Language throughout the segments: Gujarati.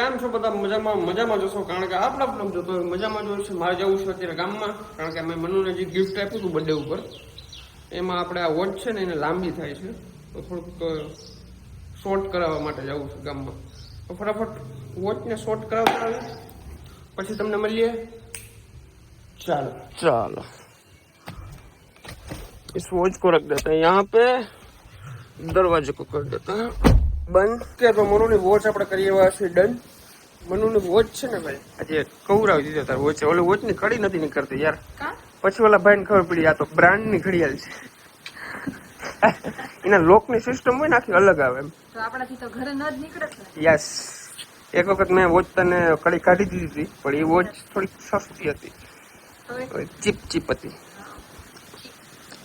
કેમ છો બધા? મજામાં જશો, કારણ કે આપણા બ્લોગ જોતો હોય મજામાં જ હોય છે. મારે જવું છે અત્યારે ગામમાં, કારણ કે મેં મનુને જે ગિફ્ટ આપ્યું હતું બર્થડે ઉપર, એમાં આપણે આ વોચ છે ને એને લાંબી થાય છે, તો થોડુંક શોર્ટ કરાવવા માટે જવું છે ગામમાં. તો ફટાફટ વોચને શોર્ટ કરાવતા આવે, પછી તમને મળીએ. ચાલો ચાલો, इस वॉच को रख देते हैं यहाँ पे, दरवाजे को कर देते हैं બંધ. કે તો મનુની વોચ આપણે કરી એવા છે ડન. મનુની વોચ છે ને ભાઈ, આજે કવરાવી દીધો તાર વોચ. ઓલી વોચ ની ઘડી નથી નીકળતી યાર. પછી ઓલા ભાઈ ને ખબર પડી આ તો બ્રાન્ડ ની ઘડિયાળ છે. એના લોક ની સિસ્ટમ હોય ને આખી અલગ આવે એમ. તો આપણાથી તો ઘરે ન જ નીકળે ને. યસ, એક વખત મેં વોચ તને કડી કાઢી દીધી હતી, પણ એ વોચ થોડીક સસ્તી હતી, ચીપ ચીપ હતી.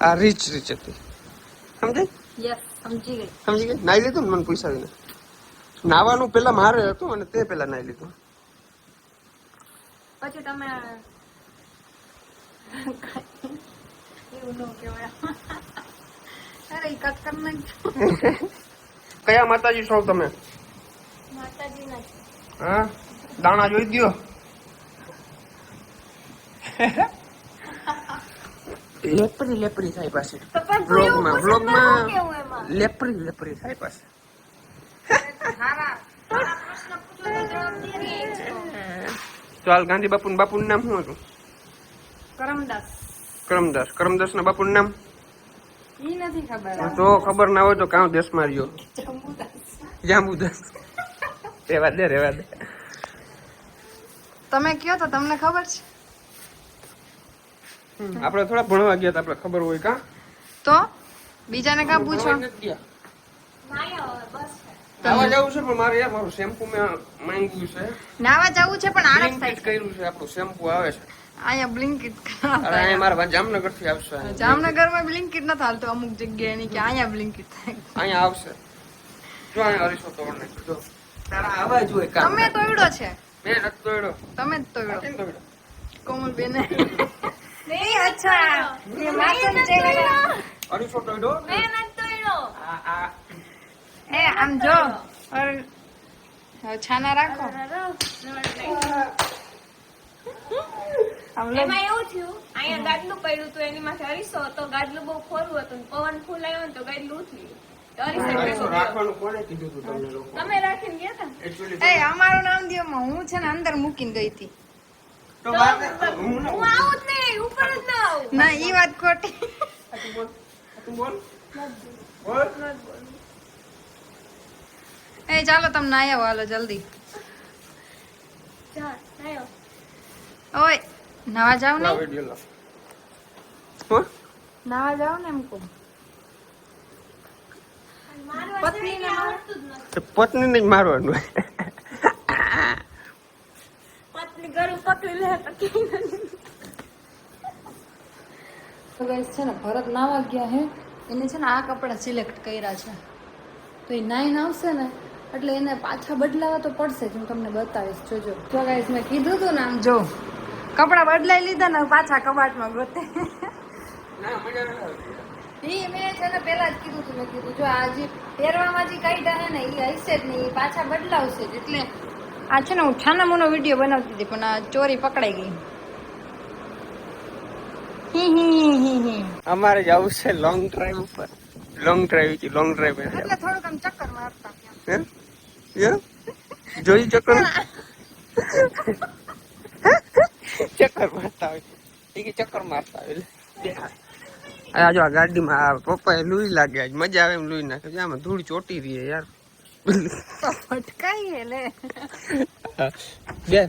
આ રીચ હતી, સમજાય? યસ, સમજી ગઈ. સમજી ગઈ? નાઈ લીધું ને મને પૂછાવીને? નાવાનું પેલા મારે હતું અને તે પેલા નાઈ લીધું. પછી તમે એવું ન કહેવાય. અરે ઈ કટ કર નાખજો. કયા માતાજી છો તમે? માતાજી ના. હા, દાણા જોઈ દ્યો. લેપરી થાય પાછી વ્લોગમાં લેપરી થાય પાછી. ચાલ, ગાંધી બાપુ નું નામ શું હતું? કરમદાસ ના બાપુ નું નામ ઈ નથી ખબર. તો ખબર ના હોય તો કાં દેશ માર્યો? જાંબુદાસ. રેવા દે. તમે કયો તો તમને ખબર છે. આપણે થોડા ભણવા ગયા હતા, આપણે ખબર હોય કા? તો બીજાને કાં પૂછો? નાવા જવું છે, પણ મારે યાર મારું શેમ્પુ મેં માંગ્યું છે. નાવા જવું છે પણ આળસ થાય છે. કર્યું છે, આપણું શેમ્પુ આવે છે અહીંયા બ્લિંકિટ. અરે અહીંયા મારા જામનગર થી આવશે. જામનગરમાં બ્લિંકિટ નથી હાલતું અમુક જગ્યાએ, ની કે અહીંયા બ્લિંકિટ થાય. અહીંયા આવશે. જો અહીંયા હરીશો તોડ નાખ્યો. જો તારા અવાજ હોય કા? તમે તોડ્યો છે. મેં નથી તોડ્યો. તમે જ તોડ્યો. કેમ તોડ્યો? કોમલ બેને. નહીં, અચ્છા ये मासूम चेहरा. હરીશો તોડ્યો? મેં નથી તોડ્યો. આ એ આમ જો. હવે છાના રાખો. એમાં એવું થયું, અહીંયા ગાદલું પડ્યું હતું, એની માથે અરીસો હતો, ગાદલું બહુ ખોરું હતું, પવન ફૂલ આવ્યો ને તો ગાદલું ઉઠી ગયું. તો અરીસો ભેગો ગયો. રાખવાનું કોણે કીધું તું તમને લોકો? તમે રાખીને ગયા હતા ને? Actually એ અમારું નામ દ્યો માં, હું છે ને અંદર મૂકીને ગઈ હતી. તો વાત હું હું આવું જ નહીં, ઉપર જ ના આવું. ના ઈ વાત ખોટી. તું બોલ. બોલ. એ ચાલો તમે ના આવો, હાલો જલ્દી. ચાલ, આવ્યો. ઓય નાવા જાવ ને. લાવ વિડિયો લાવ. હો? નાવા જાવ ને એમ કહું. મારવા પત્નીને આવડતું જ નથી. તો પત્નીને જ મારવાનું. પત્ની ગળું પકડી લે તો કેમ નથી. તો ગાઈસ છે ને ભરત નાવા ગયા હે, એને છે ને આ કપડા સિલેક્ટ કર્યા છે, તો એ નાઈને આવશે ને એટલે એને પાછા બદલાવા તો પડશે જ. હું તમને બતાવીશ, જોજો. જો ગાઈસ મેં કીધું હતું ને, આમ જો કપડા બદલાઈ લીધા ને પાછા કબાટમાં ગોતે. ના, મજા ન આવે. ઈ મેં છે ને પેલા જ કીધું હતું, મેં કીધું જો આ જે પહેરવામાં જે કાઢ્યા હે ને એ હશે જ નહીં, એ પાછા બદલાવશે જ. એટલે આ છે ને હું છાના મોનો વિડીયો બનાવતી હતી, પણ આ ચોરી પકડાઈ ગઈ. અમારે જવું છે લોંગ ડ્રાઈવ ઉપર. લોંગ ડ્રાઈવ એટલે થોડુંક આમ ચક્કર મારતા જોઈ ચક્કર મારતા હોય. ચક્કર મારતા હોય. આજો આ ગાડીમાં પપ્પા લુઈ લાગે, આજ મજા આવે એમ લુઈ નાખે. આમાં ધૂળ ચોટી રહી યાર. ફટકાઈ લે. બે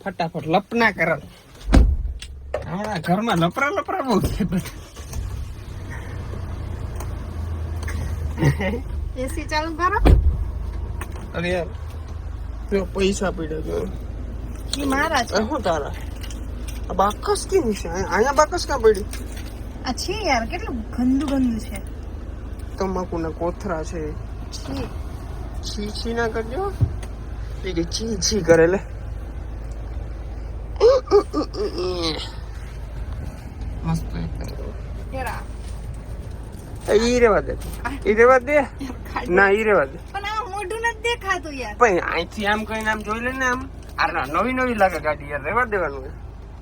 ફટાફટ લપના કર. હમણાં ઘરમાં લપરા બહુ છે. એસી ચાલુ કરો. અરે યાર જો પૈસા પડ્યા જો. ઈ મારા છે. શું તારા? આ બાકસ કેમ છે? અહીંયા બાકસ ક્યાં પડી? આ છે યાર, કેટલું ગંદુ છે. તમાકુના કોથરા છે. છી ના કરજો. એ કે છી કરે લે. મસ્ત. કેરા ઈ રેવા દે. ના ઈ રેવા દે. પણ આ મોઢું નથી દેખાતું યાર. પણ અહીંથી આમ કહીને આમ જોઈ લે ને આમ આ નવી નવી લાગે ગાડી યાર રહેવા દેવાનું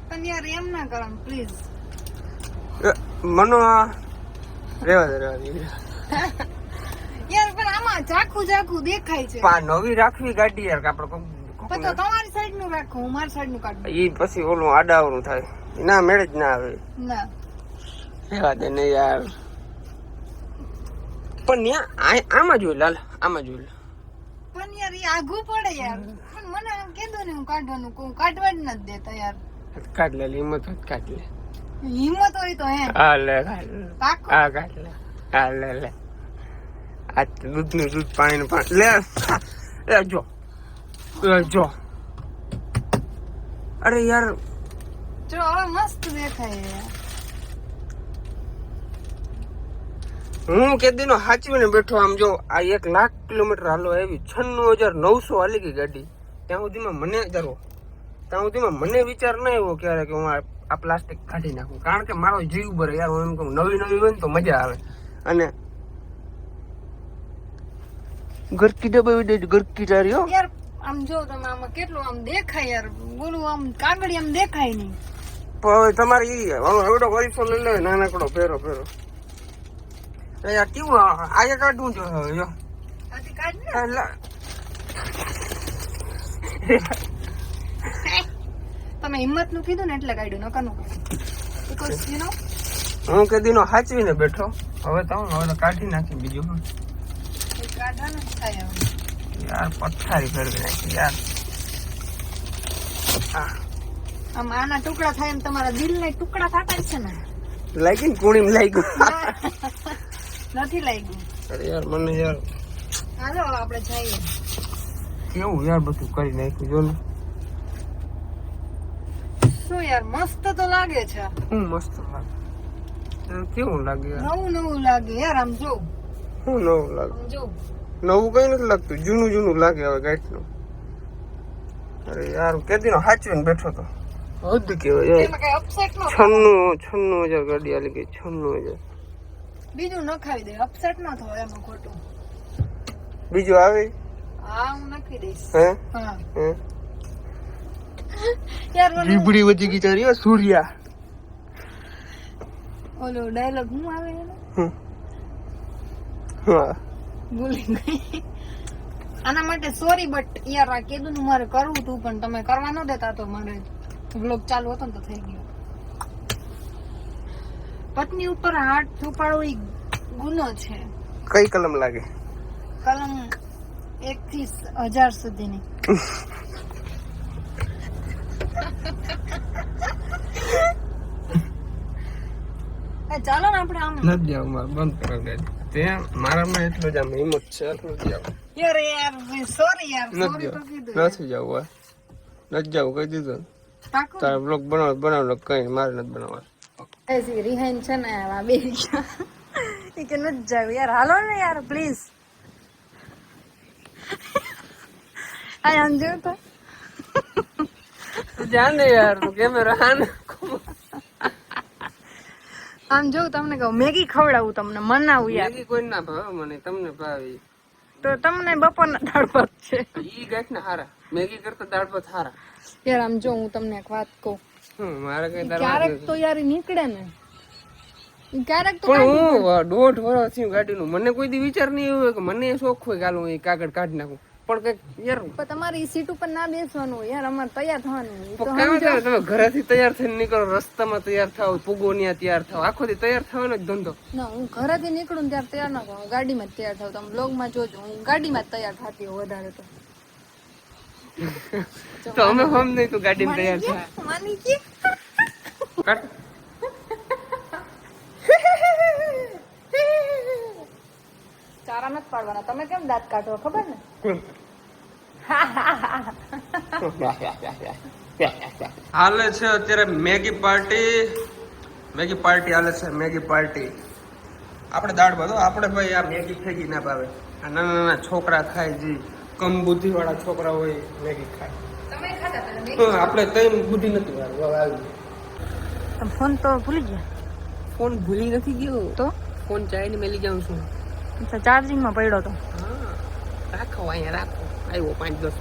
પણ યાર એમ ના કરો પ્લીઝ. મનો રહેવા દે યાર પણ આમાં ઝાખું ઝાખું દેખાય છે. નવી રાખવી ગાડી યાર આપણે પણ તો તમારી સાઈડ નું રાખો, હું મારી સાઈડ નું કાઢું. ઈ પછી ઓલું આડાવરું થાય ના મેળ જ ના આવે. ના રહેવા દે ને યાર. પણ ન્યા આમાં જોઈ લાલ આમાં જોઈ લે. પણ યાર એ આઘું પડે યાર. પણ મને આમ કીધું ને હું કાઢવાનું કહું, કાઢવા જ નથી દેતા યાર. કાઢ લે હિંમત હોય કાઢ લે. હિંમત હોય તો હે હા લે કાઢ લે. પાકું? હા કાઢ લે. હા લે લે. આ દૂધ નું દૂધ પાણી નું પાણી લે. જો જો અરે યાર જો હવે મસ્ત દેખાય યાર. હું કેદી નો હાચવીને બેઠો આમ જો આ 1 લાખ કિલોમીટર હાલો આવી 96,900 હાલી ગઈ ગાડી. ત્યાં સુધીમાં મને ત્યાં સુધીમાં મને વિચાર ના આવ્યો ક્યારે કે હું આ પ્લાસ્ટિક કાઢી નાખું. કારણ કે મારો જીવ બરે યાર. હું એમ કહું નવી નવી હોય ને તો મજા આવે. અને ગરકી ડબ્બા ગરકી ચારી હો યાર આમ જો તમે આમાં કેટલું આમ દેખાય યાર. બોલું આમ કાગળી આમ દેખાય નહીં. પણ હવે તમારે ઈ એવડો વરીસો લઈ લે નાનકડો ફેરો યાર કેવું આજે કાઢવું જો જો આથી કાઢ ને. તમે હિંમત નું કીધું ને એટલે કાઢ્યું, નકર નું કાઢ્યું. Because you know હું કેદી નો હાચવીને બેઠો. હવે તો હવે કાઢી નાખી બીજું એ કાઢવાનું જ થાય હવે. યાર પથારી ફેરવી નાખી યાર. આમ આના ટુકડા થાય એમ તમારા દિલ ના ટુકડા થતા જ છે ને. લાગી ને કુણી લાગ્યું. નથી લાગ્યું. અરે યાર મને યાર હાલો આપણે જઈએ. કેવું યાર બધું કરી નાખ્યું જો ને. શું યાર મસ્ત તો લાગે છે. હું મસ્ત લાગે. કેવું લાગે યાર? નવું નવું લાગે યાર. આમ જો હું નવું લાગે. આમ જો નવું કઈ નથી લાગતું. જૂનું લાગે હવે ગાઈટ નું. અરે યાર કેદી નો હાચવીને બેઠો તો હદ કેવાય યાર. એમાં કઈ અપસેટ નો 96,000 ગાડી આલી ગઈ. 96,000. બીજું નખાવી દે. અપસેટ ના થાય એમાં ખોટું. બીજું આવે હા હું નાખી દઈશ. હે હા હે યાર મને રીબડી વધી ગઈ તારી હો સૂર્યા. ઓલો ડાયલોગ હું આવે એનો હા ભૂલી ગઈ. આના માટે સોરી બટ યાર આ કીધું ને મારે કરવું હતું પણ તમે કરવા ન દેતા તો મારે વ્લોગ ચાલુ હતો ને તો થઈ ગયો. પત્ની ઉપર હાથ છુપાડવો એ ગુનો છે. કઈ કલમ લાગે? કલમ 1 થી 1000 સુધીની. ચાલો ને આપણે આમ નથી જાવ મારે બંધ કરો ગાડી. ત્યાં મારામાં એટલો જ આમ હિંમત છે. એટલું જ જાવ યાર સોરી યાર નથી સોરી તો જાવ કીધું. નથી જવું નથી જવું કહી દીધું. પાકું તારે બ્લોગ બનાવ કઈ મારે નથી બનાવવા. રિહાઈન છે ને આ બે ગયા એ કે નથી જાવ યાર. હાલો ને યાર પ્લીઝ. આ આમ જો તો જાન દે યાર તું કેમેરા હાન. આમ જો તમને કહું મેગી ખવડાવું તમને મનાવું યાર. મેગી કોઈ ના ભાવે મને. તમને ભાવે તો તમને બપોરના દાળ ભાત છે ઈ ગાંઠ ને હારા. મેગી કરતા દાળ ભાત હારા. યાર. આમ જો હું તમને એક વાત કહું. મારે કઈ ક્યારેક તો યાર ઈ નીકળે ને ક્યારેક તો પણ હું 1.5 વર્ષ થયું ગાડીનું. મને કોઈ દી વિચાર નહીં આવ્યો કે મને શોખ હોય કે હાલો એ કાગળ કાઢી નાખું. પણ કઈક યાર પણ તમારી સીટ ઉપર ના બેસવાનું હોય યાર. અમારે તૈયાર થવાનું હોય. તો કામ થાય તમે ઘરેથી તૈયાર થઈને નીકળો, રસ્તામાં તૈયાર થાવ, પૂગો ત્યાં તૈયાર થાવ, આખો દી તૈયાર થવાનો જ ધંધો. ના હું ઘરેથી નીકળું ને ત્યારે તૈયાર ના થાઉં. ગાડીમાં જ તૈયાર થાવ. તમે બ્લોગમાં જોજો હું ગાડીમાં જ તૈયાર થતી હોઉં વધારે તો. તો અમે હમ નહીં તું ગાડીમાં તૈયાર થાય. માની ગયા કાઢ. ચારા નથી પાડવાના. તમે કેમ દાંત કાઢો ખબર ને? હાલે છે અત્યારે મેગી પાર્ટી હાલે છે. મેગી પાર્ટી આપણે દાળ ભાત. આપણે ભાઈ આ મેગી ફેંકી ના પાવે. આ નાના નાના છોકરા ખાય જે કમ બુદ્ધિ વાળા છોકરા હોય મેગી ખાય. તમે ખાતા પેલા આપણે કઈ બુદ્ધિ નથી આવી. તમે ફોન તો ભૂલી ગયા? ફોન ભૂલી નથી ગયો તો ફોન ચાઈને મેલી જાઉં છું. ચાર્જિંગમાં પડ્યો તો. રાખો અહીંયા રાખો આવ્યો 5-10 મિનિટ